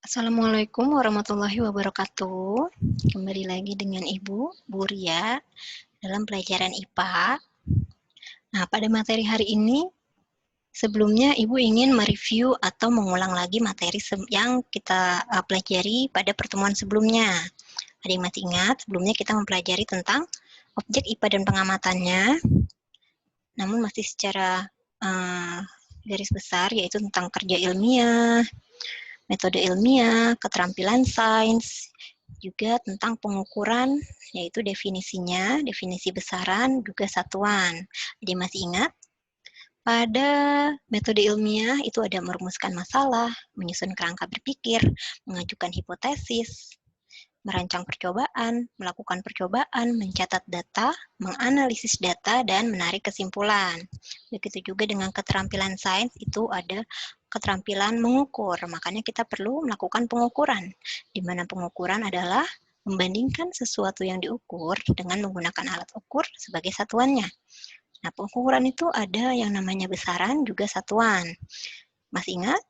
Assalamualaikum warahmatullahi wabarakatuh. Kembali lagi dengan Ibu, Bu Ria, dalam pelajaran IPA. Nah, pada materi hari ini, sebelumnya Ibu ingin mereview atau mengulang lagi materi yang kita pelajari pada pertemuan sebelumnya. Ada yang masih ingat, sebelumnya kita mempelajari tentang objek IPA dan pengamatannya, namun masih secara garis besar, yaitu tentang kerja ilmiah, metode ilmiah, keterampilan sains, juga tentang pengukuran, yaitu definisinya, definisi besaran, juga satuan. Jadi masih ingat? Pada metode ilmiah itu ada merumuskan masalah, menyusun kerangka berpikir, mengajukan hipotesis, merancang percobaan, melakukan percobaan, mencatat data, menganalisis data, dan menarik kesimpulan. Begitu juga dengan keterampilan sains, itu ada keterampilan mengukur, makanya kita perlu melakukan pengukuran, di mana pengukuran adalah membandingkan sesuatu yang diukur dengan menggunakan alat ukur sebagai satuannya. Nah, pengukuran itu ada yang namanya besaran, juga satuan. Masih ingat?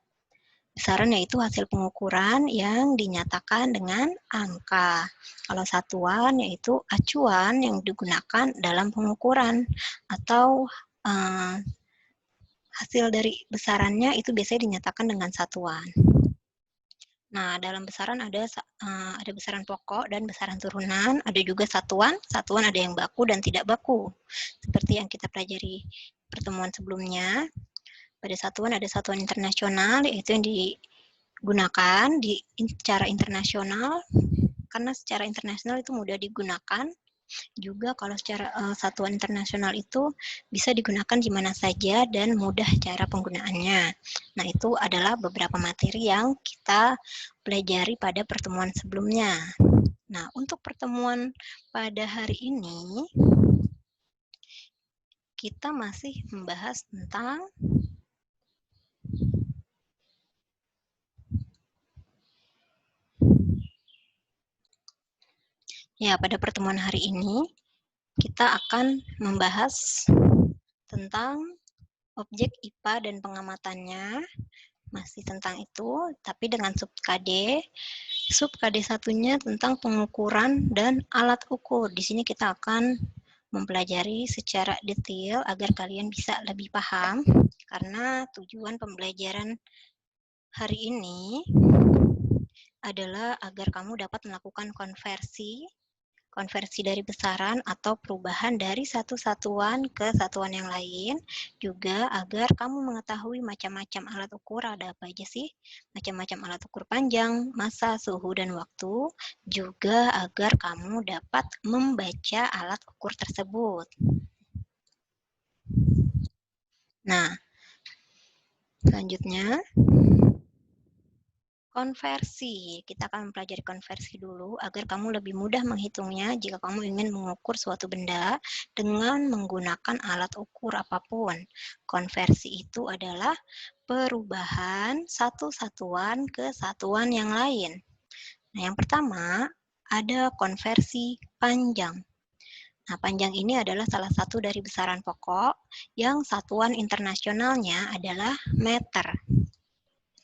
Besaran yaitu hasil pengukuran yang dinyatakan dengan angka. Kalau satuan yaitu acuan yang digunakan dalam pengukuran atau hasil dari besarannya itu biasanya dinyatakan dengan satuan. Nah, dalam besaran ada besaran pokok dan besaran turunan, ada juga satuan ada yang baku dan tidak baku. Seperti yang kita pelajari pertemuan sebelumnya, pada satuan ada satuan internasional, yaitu yang digunakan secara internasional, karena secara internasional itu mudah digunakan. Juga kalau secara satuan internasional itu bisa digunakan di mana saja dan mudah cara penggunaannya. Nah, itu adalah beberapa materi yang kita pelajari pada pertemuan sebelumnya. Nah, untuk pertemuan pada hari ini, kita masih membahas tentang pada pertemuan hari ini kita akan membahas tentang objek IPA dan pengamatannya, masih tentang itu, tapi dengan sub KD. Sub KD satunya tentang pengukuran dan alat ukur. Di sini kita akan mempelajari secara detail agar kalian bisa lebih paham, karena tujuan pembelajaran hari ini adalah agar kamu dapat melakukan konversi dari besaran atau perubahan dari satu satuan ke satuan yang lain, juga agar kamu mengetahui macam-macam alat ukur, ada apa aja sih, macam-macam alat ukur panjang, massa, suhu, dan waktu, juga agar kamu dapat membaca alat ukur tersebut. Nah, selanjutnya, konversi. Kita akan mempelajari konversi dulu agar kamu lebih mudah menghitungnya jika kamu ingin mengukur suatu benda dengan menggunakan alat ukur apapun. Konversi itu adalah perubahan satu satuan ke satuan yang lain. Nah, yang pertama ada konversi panjang. Nah, panjang ini adalah salah satu dari besaran pokok yang satuan internasionalnya adalah meter.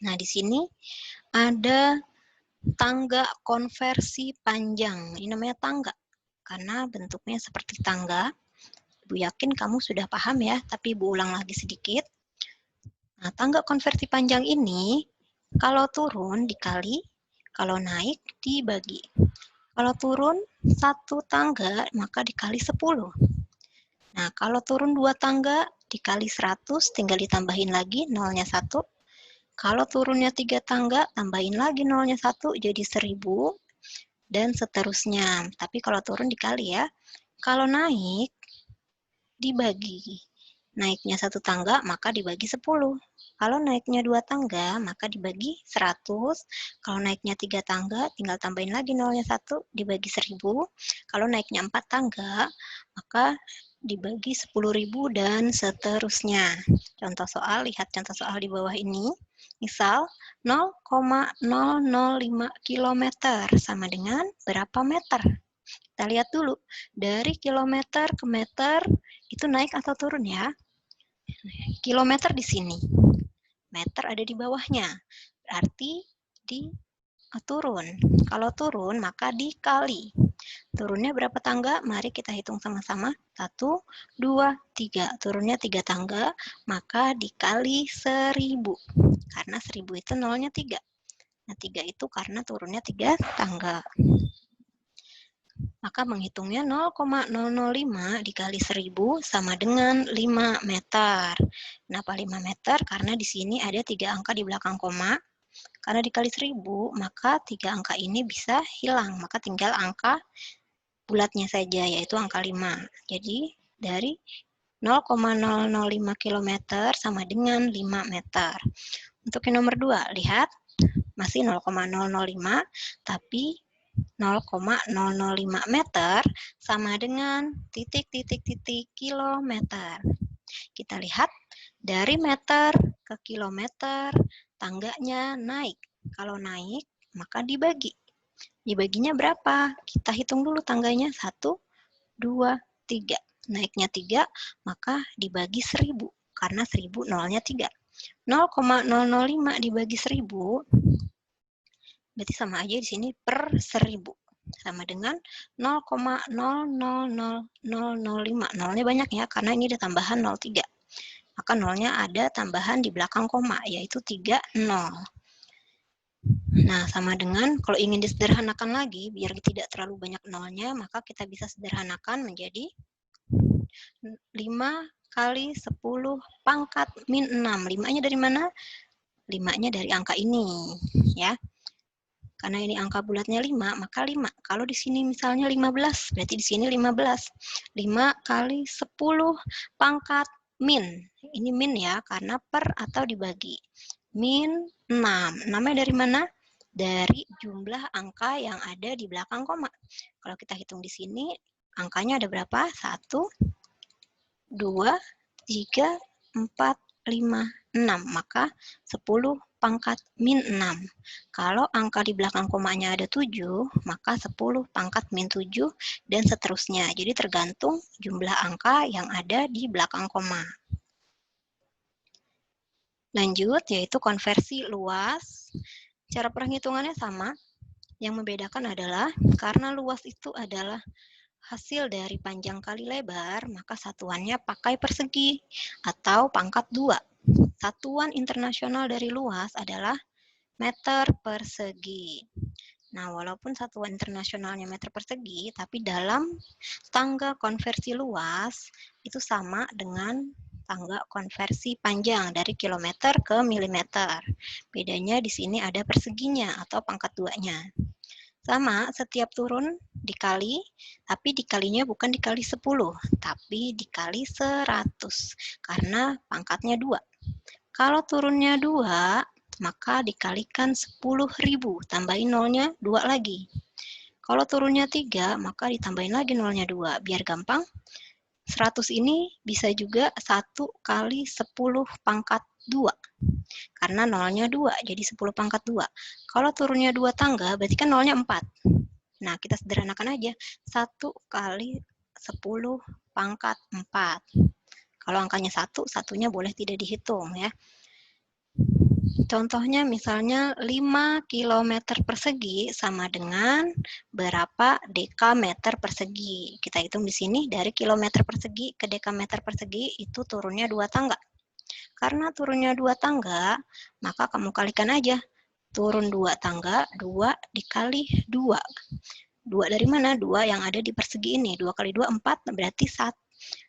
Nah, di sini ada tangga konversi panjang. Ini namanya tangga karena bentuknya seperti tangga. Ibu yakin kamu sudah paham ya, tapi Ibu ulang lagi sedikit. Nah, tangga konversi panjang ini kalau turun dikali, kalau naik dibagi. Kalau turun satu tangga maka dikali 10. Nah, kalau turun 2 tangga dikali 100, tinggal ditambahin lagi nolnya 1. Kalau turunnya 3 tangga, tambahin lagi nolnya 1, jadi 1000, dan seterusnya. Tapi kalau turun dikali ya. Kalau naik, dibagi. Naiknya 1 tangga, maka dibagi 10. Kalau naiknya 2 tangga, maka dibagi 100. Kalau naiknya 3 tangga, tinggal tambahin lagi nolnya 1, dibagi 1000. Kalau naiknya 4 tangga, maka dibagi 10.000 dan seterusnya. Contoh soal, lihat contoh soal di bawah ini. Misal 0,005 km sama dengan berapa meter? Kita lihat dulu, dari kilometer ke meter itu naik atau turun ya? Kilometer di sini, meter ada di bawahnya. Berarti turun. Kalau turun, maka dikali. Turunnya berapa tangga? Mari kita hitung sama-sama. 1, 2, 3. Turunnya 3 tangga, maka dikali 1000. Karena 1000 itu nolnya 3. Nah, 3 itu karena turunnya 3 tangga. Maka menghitungnya 0,005 dikali 1000 sama dengan 5 meter. Kenapa 5 meter? Karena di sini ada 3 angka di belakang koma. Karena dikali 1000, maka 3 angka ini bisa hilang. Maka tinggal angka bulatnya saja, yaitu angka 5. Jadi, dari 0,005 km sama dengan 5 meter. Untuk yang nomor 2, lihat. Masih 0,005, tapi 0,005 meter sama dengan titik-titik-titik kilometer. Kita lihat dari meter ke kilometer, tangganya naik. Kalau naik, maka dibagi. Dibaginya berapa? Kita hitung dulu tangganya. 1, 2, 3. Naiknya 3, maka dibagi 1000. Karena 1000 nolnya 3. 0,005 dibagi 1000, berarti sama aja di sini per 1000. Sama dengan 0,000005. Nolnya banyak ya, karena ini ada tambahan 03. Maka nolnya ada tambahan di belakang koma, yaitu 3, 0. Nah, sama dengan kalau ingin disederhanakan lagi, biar tidak terlalu banyak nolnya, maka kita bisa sederhanakan menjadi 5 kali 10 pangkat min 6. 5-nya dari mana? 5-nya dari angka ini, ya. Karena ini angka bulatnya 5, maka 5. Kalau di sini misalnya 15, berarti di sini 15. 5 kali 10 pangkat min. Ini min ya, karena per atau dibagi. Min 6. 6-nya dari mana? Dari jumlah angka yang ada di belakang koma. Kalau kita hitung di sini, angkanya ada berapa? 1, 2, 3, 4, 5, 6. Maka 10 pangkat min 6. Kalau angka di belakang komanya ada 7, maka 10 pangkat min 7, dan seterusnya. Jadi tergantung jumlah angka yang ada di belakang koma. Lanjut, yaitu konversi luas. Cara perhitungannya sama. Yang membedakan adalah karena luas itu adalah hasil dari panjang kali lebar, maka satuannya pakai persegi atau pangkat 2. Satuan internasional dari luas adalah meter persegi. Nah, walaupun satuan internasionalnya meter persegi, tapi dalam tangga konversi luas itu sama dengan tangga konversi panjang dari kilometer ke milimeter. Bedanya di sini ada perseginya atau pangkat 2-nya. Sama, setiap turun dikali, tapi dikalinya bukan dikali 10, tapi dikali 100, karena pangkatnya 2. Kalau turunnya 2, maka dikalikan 10.000, tambahin nolnya 2 lagi. Kalau turunnya 3, maka ditambahin lagi nolnya 2, biar gampang. 100 ini bisa juga 1 kali 10 pangkat 2. Karena nolnya 2, jadi 10 pangkat 2. Kalau turunnya 2 tangga, berarti kan nolnya 4. Nah, kita sederhanakan aja. 1 kali 10 pangkat 4. Kalau angkanya 1, satunya boleh tidak dihitung ya. Contohnya misalnya 5 km persegi sama dengan berapa dekameter persegi. Kita hitung di sini dari kilometer persegi ke dekameter persegi itu turunnya 2 tangga. Karena turunnya 2 tangga, maka kamu kalikan aja. Turun 2 tangga, 2 dikali 2. 2 dari mana? 2 yang ada di persegi ini. 2 kali 2, 4, berarti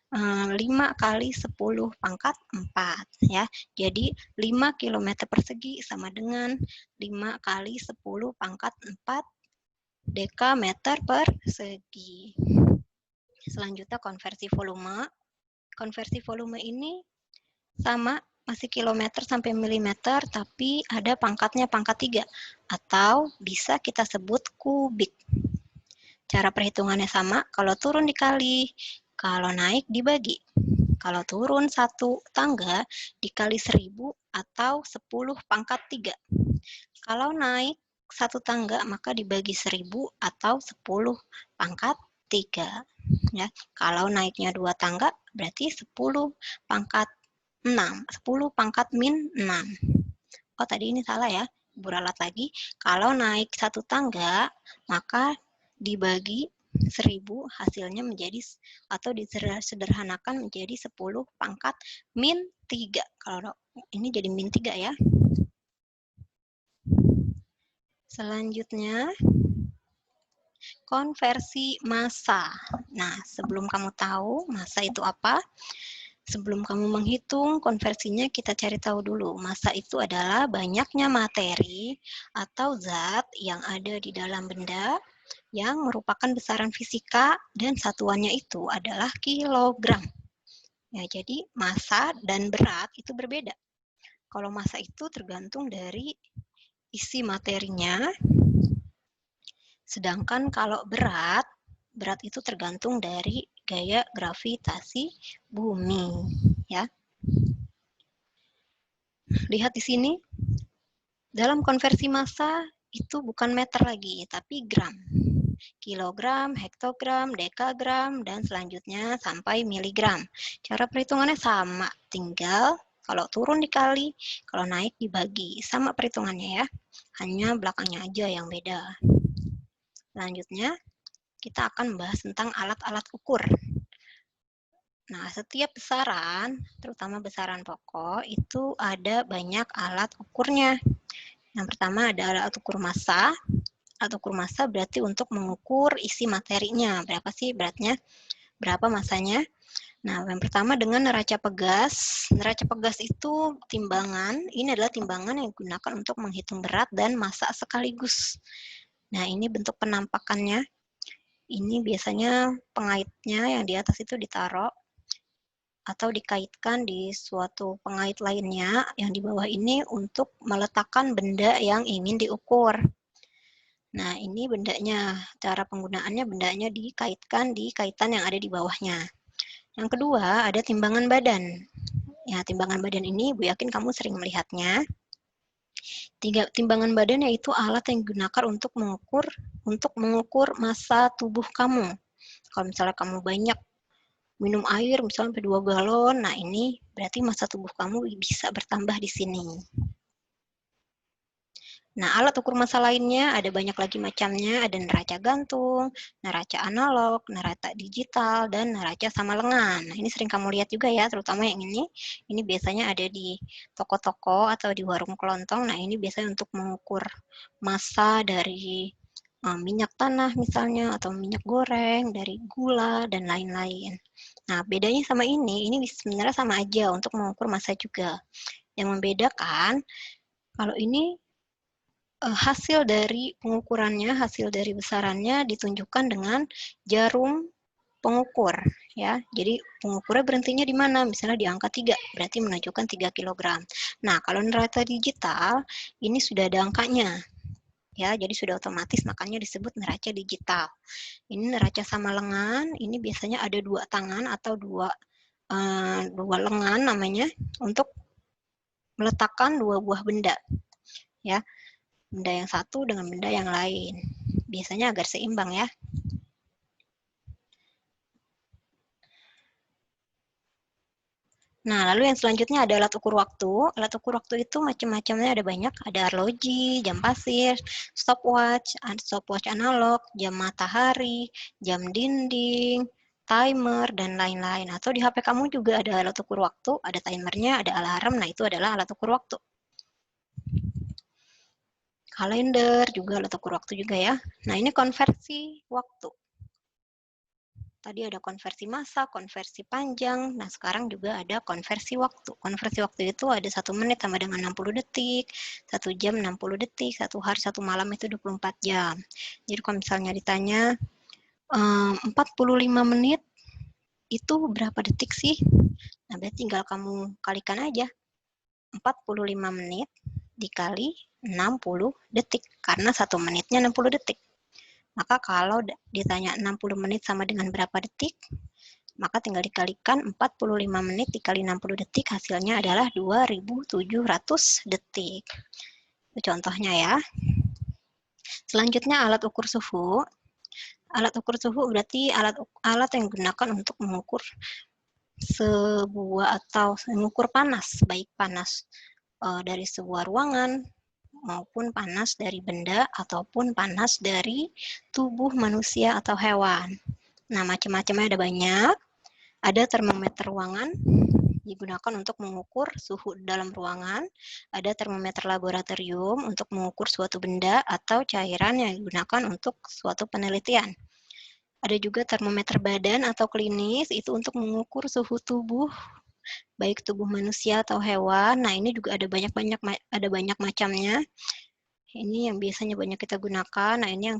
5 kali 10 pangkat 4. Ya. Jadi 5 km persegi sama dengan 5 kali 10 pangkat 4 dekameter persegi. Selanjutnya konversi volume. Konversi volume ini sama, masih kilometer sampai milimeter, tapi ada pangkatnya pangkat 3, atau bisa kita sebut kubik. Cara perhitungannya sama, kalau turun dikali, kalau naik dibagi. Kalau turun 1 tangga dikali 1000 atau 10 pangkat 3. Kalau naik 1 tangga maka dibagi 1000 atau 10 pangkat 3. Ya, kalau naiknya 2 tangga berarti 10 pangkat 6, 10 pangkat min 6. Oh, tadi ini salah ya. beralat lagi. Kalau naik satu tangga, maka dibagi 1000 hasilnya menjadi, atau disederhanakan menjadi 10 pangkat min 3. Kalau ini jadi min 3 ya. Selanjutnya, konversi massa. Nah, sebelum kamu tahu massa itu apa, sebelum kamu menghitung konversinya, kita cari tahu dulu. Massa itu adalah banyaknya materi atau zat yang ada di dalam benda yang merupakan besaran fisika dan satuannya itu adalah kilogram. Ya, jadi massa dan berat itu berbeda. Kalau massa itu tergantung dari isi materinya, sedangkan kalau berat itu tergantung dari gaya gravitasi bumi, ya. Lihat di sini, dalam konversi massa itu bukan meter lagi, tapi gram. Kilogram, hektogram, dekagram, dan selanjutnya sampai miligram. Cara perhitungannya sama, tinggal kalau turun dikali, kalau naik dibagi. Sama perhitungannya ya, hanya belakangnya aja yang beda. Selanjutnya, kita akan membahas tentang alat-alat ukur. Nah, setiap besaran, terutama besaran pokok, itu ada banyak alat ukurnya. Yang pertama ada alat ukur massa. Alat ukur massa berarti untuk mengukur isi materinya. Berapa sih beratnya? Berapa massanya? Nah, yang pertama dengan neraca pegas. Neraca pegas itu timbangan. Ini adalah timbangan yang digunakan untuk menghitung berat dan massa sekaligus. Nah, ini bentuk penampakannya. Ini biasanya pengaitnya yang di atas itu ditaruh atau dikaitkan di suatu pengait lainnya yang di bawah ini untuk meletakkan benda yang ingin diukur. Nah, ini bendanya. Cara penggunaannya, bendanya dikaitkan di kaitan yang ada di bawahnya. Yang kedua, ada timbangan badan. Ya, timbangan badan ini Bu yakin kamu sering melihatnya. Timbangan badan yaitu alat yang digunakan untuk mengukur massa tubuh kamu. Kalau misalnya kamu banyak minum air, misalnya sampai 2 galon, nah ini berarti massa tubuh kamu bisa bertambah di sini. Nah, alat ukur massa lainnya ada banyak lagi macamnya, ada neraca gantung, neraca analog, neraca digital, dan neraca sama lengan. Nah, ini sering kamu lihat juga ya, terutama yang ini. Ini biasanya ada di toko-toko atau di warung kelontong. Nah, ini biasanya untuk mengukur massa dari minyak tanah misalnya, atau minyak goreng, dari gula, dan lain-lain. Nah, bedanya sama ini sebenarnya sama aja untuk mengukur massa juga. Yang membedakan, kalau ini hasil dari pengukurannya, hasil dari besarannya ditunjukkan dengan jarum pengukur, ya. Jadi pengukurnya berhentinya di mana? Misalnya di angka 3, berarti menunjukkan 3 kg. Nah, kalau neraca digital, ini sudah ada angkanya. Ya, jadi sudah otomatis, makanya disebut neraca digital. Ini neraca sama lengan, ini biasanya ada 2 tangan atau 2 lengan namanya, untuk meletakkan 2 buah benda. Ya, benda yang satu dengan benda yang lain. Biasanya agar seimbang ya. Nah, lalu yang selanjutnya ada alat ukur waktu. Alat ukur waktu itu macam-macamnya ada banyak. Ada arloji, jam pasir, stopwatch analog, jam matahari, jam dinding, timer, dan lain-lain. Atau di HP kamu juga ada alat ukur waktu, ada timernya, ada alarm. Nah, itu adalah alat ukur waktu. Kalender juga alat ukur waktu juga ya. Nah, ini konversi waktu. Tadi ada konversi massa, konversi panjang, nah sekarang juga ada konversi waktu. Konversi waktu itu ada 1 menit sama dengan 60 detik, 1 jam 60 detik, 1 hari 1 malam itu 24 jam. Jadi kalau misalnya ditanya 45 menit itu berapa detik sih? Nah, berarti tinggal kamu kalikan aja. 45 menit dikali 60 detik, karena 1 menitnya 60 detik. Maka kalau ditanya 60 menit sama dengan berapa detik, maka tinggal dikalikan 45 menit dikali 60 detik, hasilnya adalah 2700 detik. Itu contohnya ya. Selanjutnya alat ukur suhu. Alat ukur suhu berarti alat yang digunakan untuk mengukur sebuah atau mengukur panas, baik panas dari sebuah ruangan maupun panas dari benda ataupun panas dari tubuh manusia atau hewan. Nah, macam-macamnya ada banyak. Ada termometer ruangan, digunakan untuk mengukur suhu dalam ruangan. Ada termometer laboratorium untuk mengukur suatu benda atau cairan yang digunakan untuk suatu penelitian. Ada juga termometer badan atau klinis, itu untuk mengukur suhu tubuh, baik tubuh manusia atau hewan. Nah, ini juga ada banyak macamnya. Ini yang biasanya banyak kita gunakan. Nah, ini yang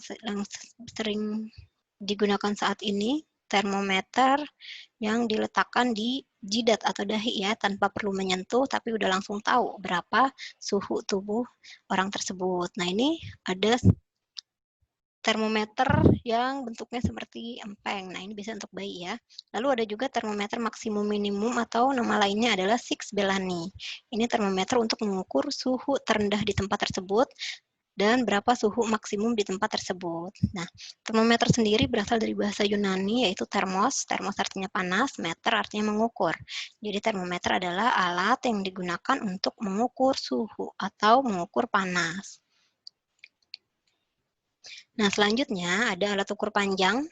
sering digunakan saat ini, termometer yang diletakkan di jidat atau dahi ya, tanpa perlu menyentuh, tapi udah langsung tahu berapa suhu tubuh orang tersebut. Nah, ini ada termometer yang bentuknya seperti empeng. Nah, ini bisa untuk bayi ya. Lalu ada juga termometer maksimum minimum atau nama lainnya adalah Six Bellani. Ini termometer untuk mengukur suhu terendah di tempat tersebut dan berapa suhu maksimum di tempat tersebut. Nah, termometer sendiri berasal dari bahasa Yunani yaitu thermos. Thermos artinya panas, meter artinya mengukur. Jadi termometer adalah alat yang digunakan untuk mengukur suhu atau mengukur panas. Nah, selanjutnya ada alat ukur panjang.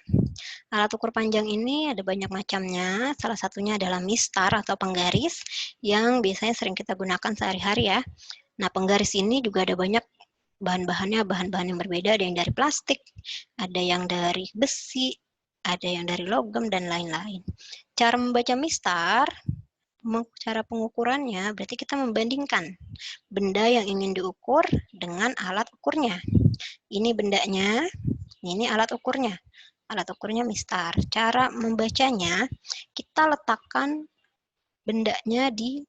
Alat ukur panjang ini ada banyak macamnya. Salah satunya adalah mistar atau penggaris yang biasanya sering kita gunakan sehari-hari ya. Nah, penggaris ini juga ada banyak bahan-bahannya, bahan-bahan yang berbeda. Ada yang dari plastik, ada yang dari besi, ada yang dari logam, dan lain-lain. Cara membaca mistar, cara pengukurannya berarti kita membandingkan benda yang ingin diukur dengan alat ukurnya. Ini bendanya, ini alat ukurnya. Alat ukurnya mistar. Cara membacanya, kita letakkan bendanya di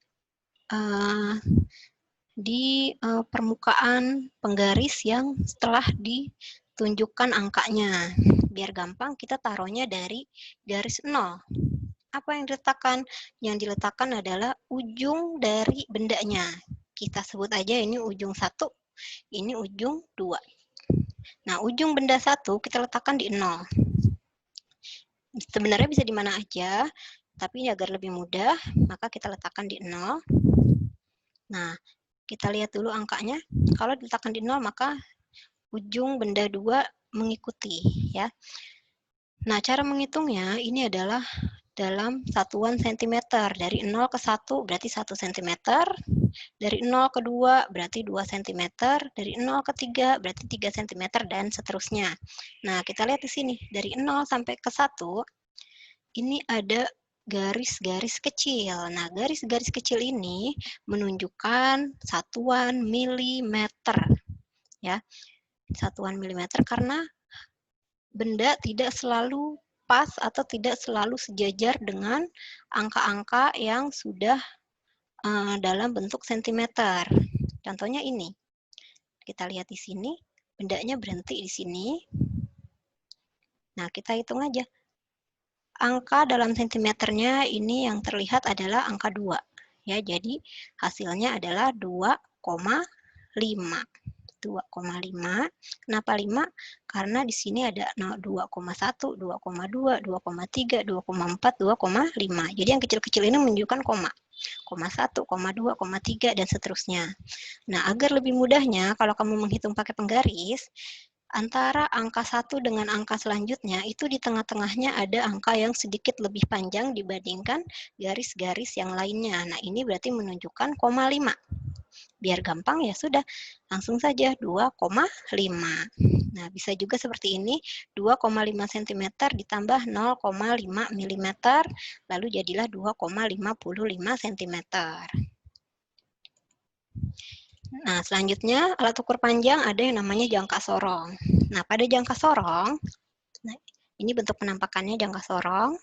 permukaan penggaris yang setelah ditunjukkan angkanya. Biar gampang, kita taruhnya dari garis 0. Apa yang diletakkan? Yang diletakkan adalah ujung dari bendanya. Kita sebut aja ini ujung 1, ini ujung 2. Nah, ujung benda 1 kita letakkan di 0. Sebenarnya bisa di mana aja, tapi agar lebih mudah, maka kita letakkan di 0. Nah, kita lihat dulu angkanya. Kalau diletakkan di 0, maka ujung benda 2 mengikuti, ya. Nah, cara menghitungnya ini adalah dalam satuan sentimeter. Dari 0 ke 1 berarti 1 cm, dari 0 ke 2 berarti 2 cm, dari 0 ke 3 berarti 3 cm, dan seterusnya. Nah, kita lihat di sini, dari 0 sampai ke 1, ini ada garis-garis kecil. Nah, garis-garis kecil ini menunjukkan satuan milimeter. Ya, satuan milimeter karena benda tidak selalu pas atau tidak selalu sejajar dengan angka-angka yang sudah dalam bentuk sentimeter. Contohnya ini. Kita lihat di sini, bendanya berhenti di sini. Nah, kita hitung aja. Angka dalam sentimeternya ini yang terlihat adalah angka 2. Ya, jadi hasilnya adalah 2,5. 2,5. Kenapa 5? Karena di sini ada 2,1, 2,2, 2,3, 2,4, 2,5. Jadi yang kecil-kecil ini menunjukkan koma. 1, 2, 3, dan seterusnya. Nah, agar lebih mudahnya, kalau kamu menghitung pakai penggaris, antara angka 1 dengan angka selanjutnya, itu di tengah-tengahnya ada angka yang sedikit lebih panjang dibandingkan garis-garis yang lainnya. Nah, ini berarti menunjukkan 0,5. Biar gampang ya sudah, langsung saja 2,5. Nah, bisa juga seperti ini, 2,5 cm ditambah 0,5 mm, lalu jadilah 2,55 cm. Nah, selanjutnya alat ukur panjang ada yang namanya jangka sorong. Nah, pada jangka sorong, nah, ini bentuk penampakannya jangka sorong.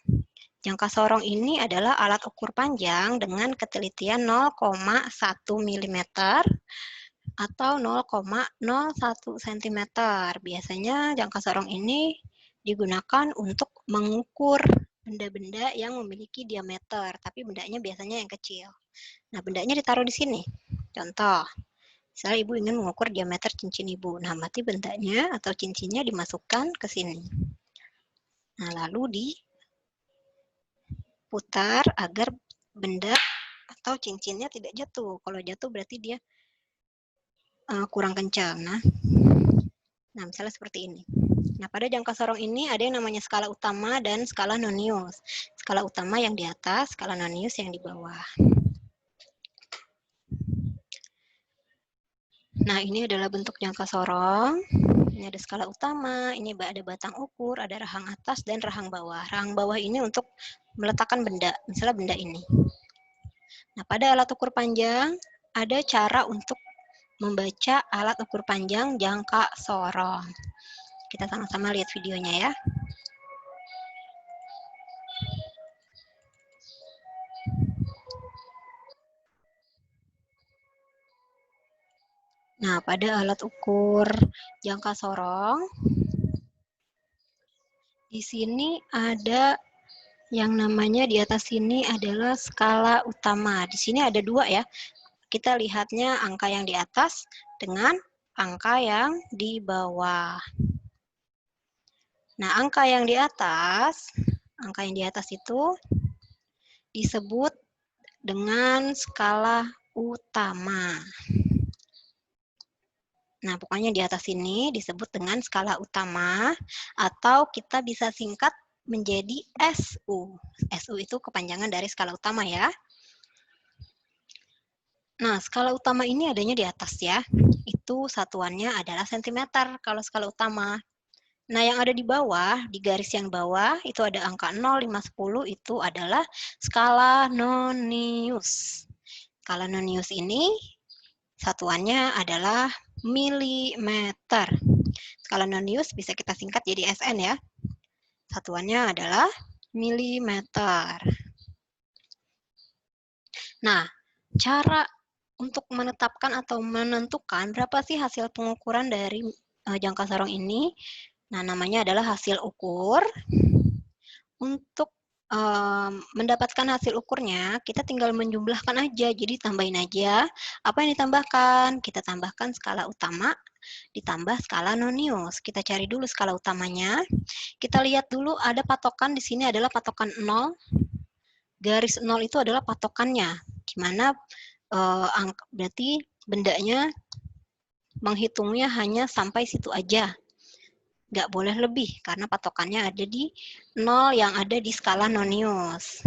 Jangka sorong ini adalah alat ukur panjang dengan ketelitian 0,1 mm atau 0,01 cm. Biasanya jangka sorong ini digunakan untuk mengukur benda-benda yang memiliki diameter, tapi bendanya biasanya yang kecil. Nah, bendanya ditaruh di sini. Contoh, misalnya ibu ingin mengukur diameter cincin ibu. Nah, berarti bendanya atau cincinnya dimasukkan ke sini. Nah, lalu putar agar benda atau cincinnya tidak jatuh. Kalau jatuh berarti dia kurang kencang. Nah, misalnya seperti ini. Nah, pada jangka sorong ini ada yang namanya skala utama dan skala nonius. Skala utama yang di atas, skala nonius yang di bawah. Nah, ini adalah bentuk jangka sorong. Ini ada skala utama, ini ada batang ukur, ada rahang atas dan rahang bawah. Rahang bawah ini untuk meletakkan benda, misalnya benda ini. Nah, pada alat ukur panjang, ada cara untuk membaca alat ukur panjang jangka sorong. Kita sama-sama lihat videonya ya. Nah, pada alat ukur jangka sorong, di sini ada yang namanya di atas sini adalah skala utama. Di sini ada dua ya. Kita lihatnya angka yang di atas dengan angka yang di bawah. Nah, angka yang di atas itu disebut dengan skala utama. Nah, pokoknya di atas ini disebut dengan skala utama, atau kita bisa singkat menjadi SU. SU itu kepanjangan dari skala utama ya. Nah, skala utama ini adanya di atas ya. Itu satuannya adalah sentimeter kalau skala utama. Nah, yang ada di bawah, di garis yang bawah, itu ada angka 0, 5, 10, itu adalah skala nonius. Skala nonius ini satuannya adalah milimeter. Skala nonius bisa kita singkat jadi SN ya. Satuannya adalah milimeter. Nah, cara untuk menetapkan atau menentukan berapa sih hasil pengukuran dari jangka sorong ini? Nah, namanya adalah hasil ukur. Untuk mendapatkan hasil ukurnya, kita tinggal menjumlahkan aja. Jadi tambahin aja. Apa yang ditambahkan? Kita tambahkan skala utama ditambah skala nonius. Kita cari dulu skala utamanya. Kita lihat dulu ada patokan di sini adalah patokan 0. Garis 0 itu adalah patokannya. Gimana berarti bendanya menghitungnya hanya sampai situ aja. Nggak boleh lebih, karena patokannya ada di 0 yang ada di skala nonius.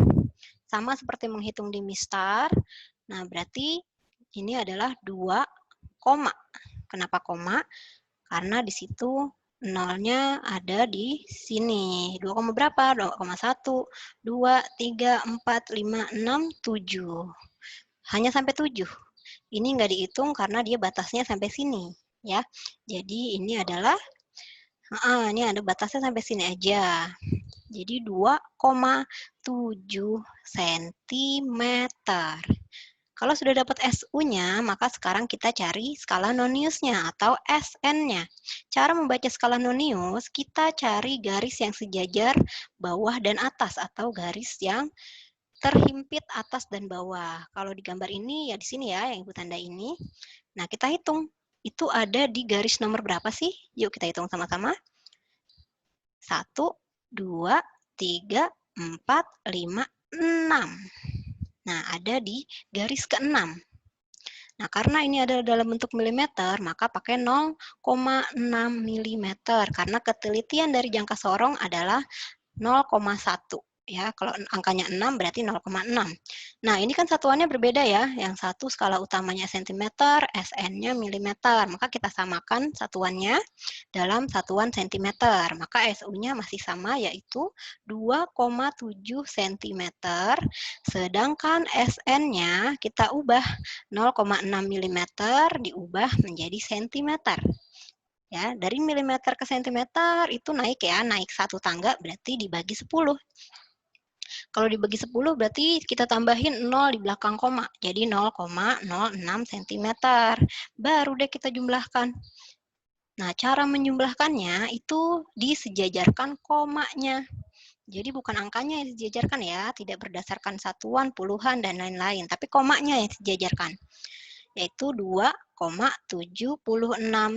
Sama seperti menghitung di MISTAR, nah berarti ini adalah 2, koma. Kenapa koma? Karena di situ nolnya ada di sini. 2, berapa? 2,1, 2, 3, 4, 5, 6, 7. Hanya sampai 7. Ini nggak dihitung karena dia batasnya sampai sini. Ya, jadi ini adalah ini ada batasnya sampai sini aja. Jadi 2,7 cm. Kalau sudah dapat SU-nya, maka sekarang kita cari skala noniusnya atau SN-nya. Cara membaca skala nonius, kita cari garis yang sejajar bawah dan atas atau garis yang terhimpit atas dan bawah. Kalau di gambar ini ya di sini ya yang Ibu tanda ini. Nah, kita hitung. Itu ada di garis nomor berapa sih? Yuk kita hitung sama-sama. 1, 2, 3, 4, 5, 6. Nah, ada di garis ke-6. Nah, karena ini ada dalam bentuk milimeter, maka pakai 0,6 mm. Karena ketelitian dari jangka sorong adalah 0,1. Ya, kalau angkanya 6 berarti 0,6. Nah, ini kan satuannya berbeda ya. Yang satu skala utamanya cm, SN-nya milimeter. Maka kita samakan satuannya dalam satuan cm. Maka SU-nya masih sama yaitu 2,7 cm. Sedangkan SN-nya kita ubah 0,6 mm diubah menjadi cm. Ya, dari milimeter ke sentimeter itu naik ya, naik 1 tangga berarti dibagi 10. Kalau dibagi 10 berarti kita tambahin 0 di belakang koma. Jadi 0,06 cm. Baru deh kita jumlahkan. Nah, cara menjumlahkannya itu disejajarkan komanya. Jadi bukan angkanya yang disejajarkan ya, tidak berdasarkan satuan, puluhan, dan lain-lain. Tapi komanya yang disejajarkan. Yaitu 2,76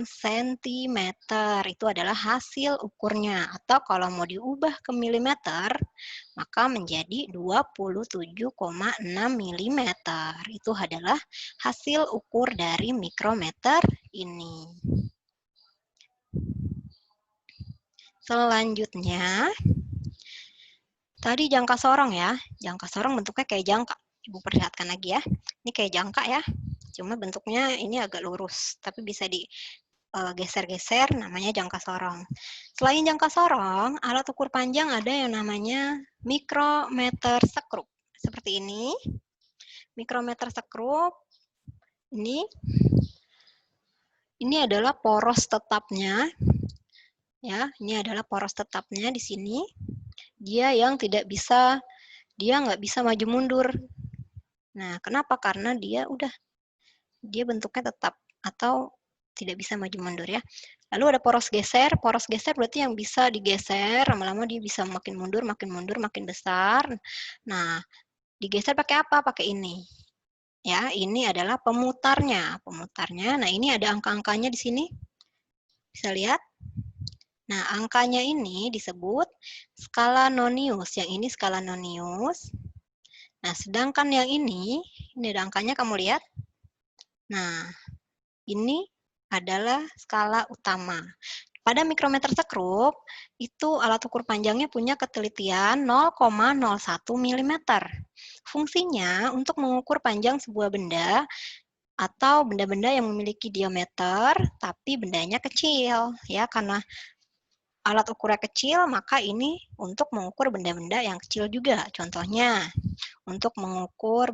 cm. Itu adalah hasil ukurnya. Atau kalau mau diubah ke milimeter, maka menjadi 27,6 mm. Itu adalah hasil ukur dari mikrometer ini. Selanjutnya, tadi jangka sorong ya. Jangka sorong bentuknya kayak jangka. Ibu perlihatkan lagi ya. Ini kayak jangka ya. Cuma bentuknya ini agak lurus, tapi bisa digeser-geser, namanya jangka sorong. Selain jangka sorong, alat ukur panjang ada yang namanya mikrometer sekrup. Seperti ini. Mikrometer sekrup ini adalah poros tetapnya. Ya, ini adalah poros tetapnya di sini. Dia nggak bisa maju mundur. Nah, kenapa? Karena dia bentuknya tetap atau tidak bisa maju mundur ya. Lalu ada poros geser berarti yang bisa digeser, lama-lama dia bisa makin mundur, makin besar. Nah, digeser pakai apa? Pakai ini. Ya, ini adalah pemutarnya. Nah, ini ada angka-angkanya di sini. Bisa lihat? Nah, angkanya ini disebut skala nonius. Yang ini skala nonius. Nah, sedangkan yang ini ada angkanya, kamu lihat. Nah, ini adalah skala utama. Pada mikrometer sekrup, itu alat ukur panjangnya punya ketelitian 0,01 mm. Fungsinya untuk mengukur panjang sebuah benda atau benda-benda yang memiliki diameter, tapi bendanya kecil. Ya, karena alat ukurnya kecil, maka ini untuk mengukur benda-benda yang kecil juga. Contohnya, untuk mengukur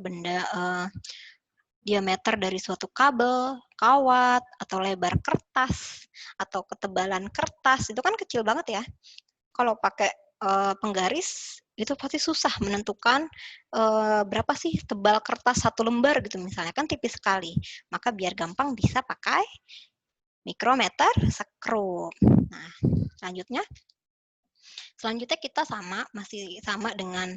diameter dari suatu kabel, kawat, atau lebar kertas, atau ketebalan kertas, itu kan kecil banget ya. Kalau pakai penggaris, itu pasti susah menentukan berapa sih tebal kertas satu lembar gitu misalnya, kan tipis sekali. Maka biar gampang bisa pakai mikrometer sekrup. Nah, selanjutnya kita masih sama dengan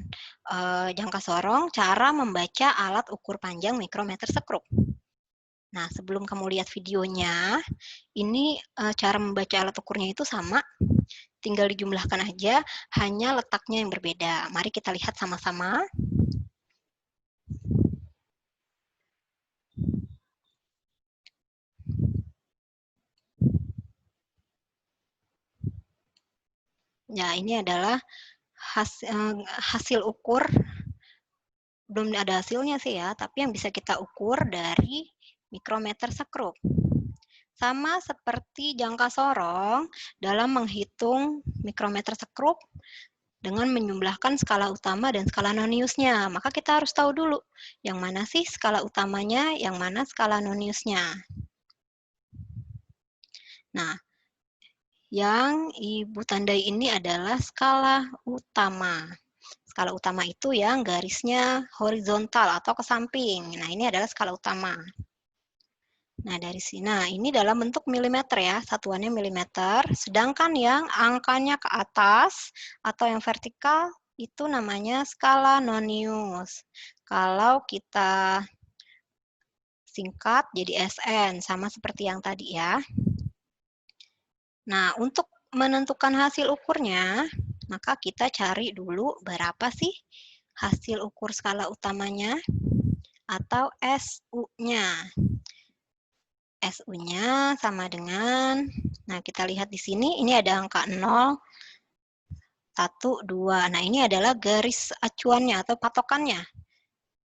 jangka sorong, cara membaca alat ukur panjang mikrometer sekrup. Nah, sebelum kamu lihat videonya, ini cara membaca alat ukurnya itu sama, tinggal dijumlahkan aja, hanya letaknya yang berbeda. Mari kita lihat sama-sama. Ya, ini adalah hasil ukur, belum ada hasilnya sih ya, tapi yang bisa kita ukur dari mikrometer sekrup. Sama seperti jangka sorong, dalam menghitung mikrometer sekrup dengan menjumlahkan skala utama dan skala noniusnya. Maka kita harus tahu dulu, yang mana sih skala utamanya, yang mana skala noniusnya. Nah, yang Ibu tandai ini adalah skala utama. Skala utama itu yang garisnya horizontal atau ke samping. Nah, ini adalah skala utama. Nah, dari sini, ini dalam bentuk milimeter ya, satuannya milimeter. Sedangkan yang angkanya ke atas atau yang vertikal itu namanya skala nonius. Kalau kita singkat jadi SN, sama seperti yang tadi ya. Nah, untuk menentukan hasil ukurnya, maka kita cari dulu berapa sih hasil ukur skala utamanya atau SU-nya. SU-nya sama dengan, nah kita lihat di sini, ini ada angka 0, 1, 2. Nah, ini adalah garis acuannya atau patokannya.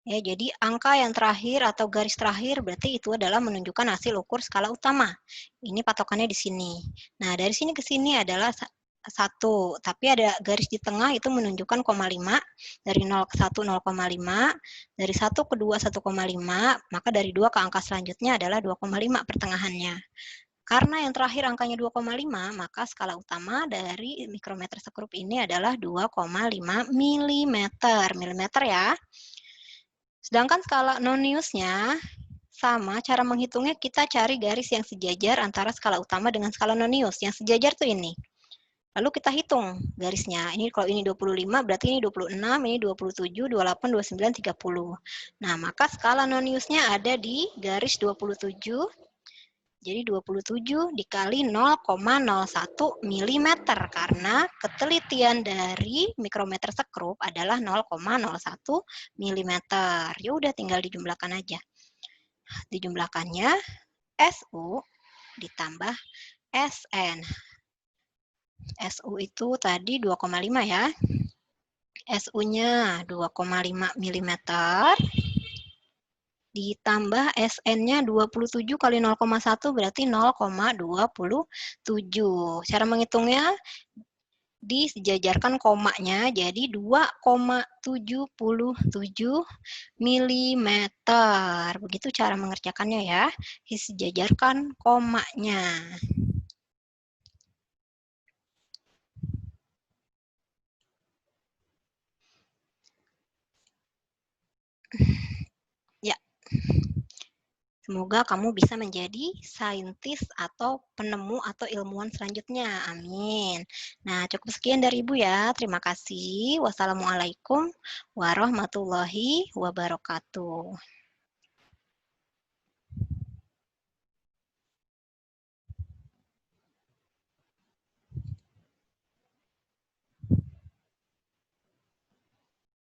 Ya, jadi angka yang terakhir atau garis terakhir berarti itu adalah menunjukkan hasil ukur skala utama. Ini patokannya di sini. Nah, dari sini ke sini adalah 1, tapi ada garis di tengah itu menunjukkan 0,5, dari 0 ke 1 0,5, dari 1 ke 2 1,5, maka dari 2 ke angka selanjutnya adalah 2,5 pertengahannya. Karena yang terakhir angkanya 2,5, maka skala utama dari mikrometer sekrup ini adalah 2,5 mm. Milimeter ya. Sedangkan skala noniusnya sama, cara menghitungnya kita cari garis yang sejajar antara skala utama dengan skala nonius. Yang sejajar tuh ini. Lalu kita hitung garisnya. Ini kalau ini 25, berarti ini 26, ini 27, 28, 29, 30. Nah, maka skala noniusnya ada di garis 27. Jadi 27 dikali 0,01 mm karena ketelitian dari mikrometer sekrup adalah 0,01 mm. Ya udah tinggal dijumlahkan aja. Dijumlahkannya SU ditambah SN. SU itu tadi 2,5 ya. SU-nya 2,5 mm ditambah SN-nya 27 kali 0,1 berarti 0,27. Cara menghitungnya disejajarkan komanya jadi 2,77 mm. Begitu cara mengerjakannya ya. Disejajarkan komanya. Ya. Semoga kamu bisa menjadi saintis atau penemu atau ilmuwan selanjutnya. Amin. Nah, cukup sekian dari Ibu ya. Terima kasih. Wassalamualaikum warahmatullahi wabarakatuh.